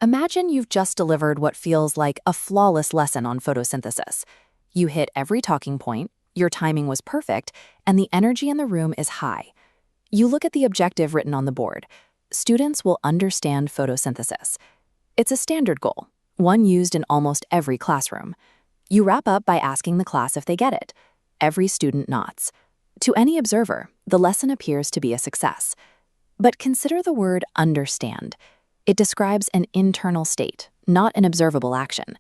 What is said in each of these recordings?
Imagine you've just delivered what feels like a flawless lesson on photosynthesis. You hit every talking point, your timing was perfect, and the energy in the room is high. You look at the objective written on the board. Students will understand photosynthesis. It's a standard goal, one used in almost every classroom. You wrap up by asking the class if they get it. Every student nods. To any observer, the lesson appears to be a success. But consider the word understand. It describes an internal state, not an observable action.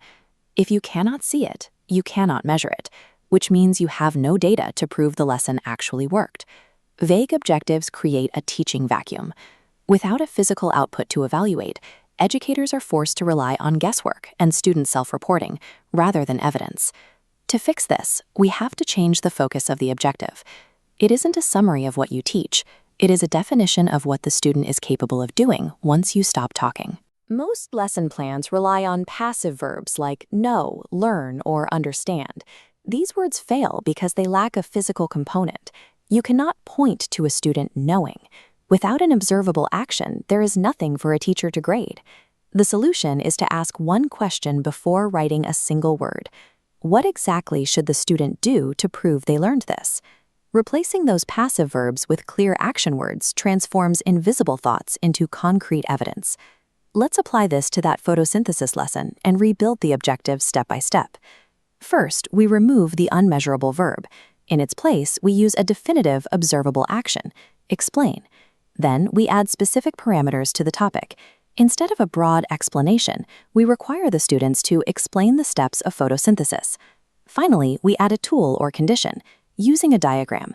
If you cannot see it, you cannot measure it, which means you have no data to prove the lesson actually worked. Vague objectives create a teaching vacuum. Without a physical output to evaluate, educators are forced to rely on guesswork and student self-reporting rather than evidence. To fix this, we have to change the focus of the objective. It isn't a summary of what you teach. It is a definition of what the student is capable of doing once you stop talking. Most lesson plans rely on passive verbs like know, learn, or understand. These words fail because they lack a physical component. You cannot point to a student knowing. Without an observable action, there is nothing for a teacher to grade. The solution is to ask one question before writing a single word. What exactly should the student do to prove they learned this? Replacing those passive verbs with clear action words transforms invisible thoughts into concrete evidence. Let's apply this to that photosynthesis lesson and rebuild the objective step by step. First, we remove the unmeasurable verb. In its place, we use a definitive observable action, explain. Then, we add specific parameters to the topic. Instead of a broad explanation, we require the students to explain the steps of photosynthesis. Finally, we add a tool or condition, using a diagram.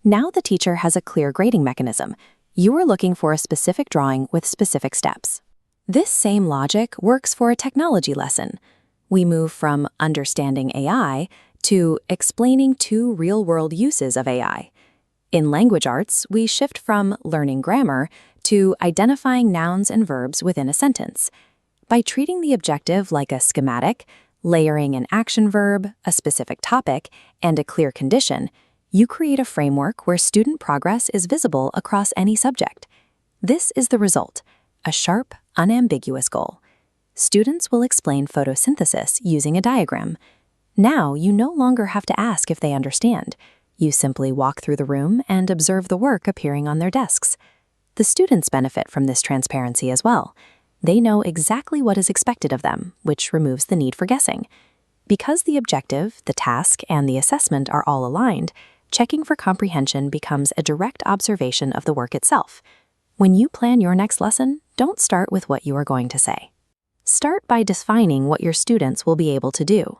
Now the teacher has a clear grading mechanism. You are looking for a specific drawing with specific steps. This same logic works for a technology lesson. We move from understanding AI to explaining two real-world uses of AI. In language arts, we shift from learning grammar to identifying nouns and verbs within a sentence. By treating the objective like a schematic, layering an action verb, a specific topic, and a clear condition, you create a framework where student progress is visible across any subject. This is the result, a sharp, unambiguous goal. Students will explain photosynthesis using a diagram. Now you no longer have to ask if they understand. You simply walk through the room and observe the work appearing on their desks. The students benefit from this transparency as well. They know exactly what is expected of them, which removes the need for guessing. Because the objective, the task, and the assessment are all aligned, checking for comprehension becomes a direct observation of the work itself. When you plan your next lesson, don't start with what you are going to say. Start by defining what your students will be able to do.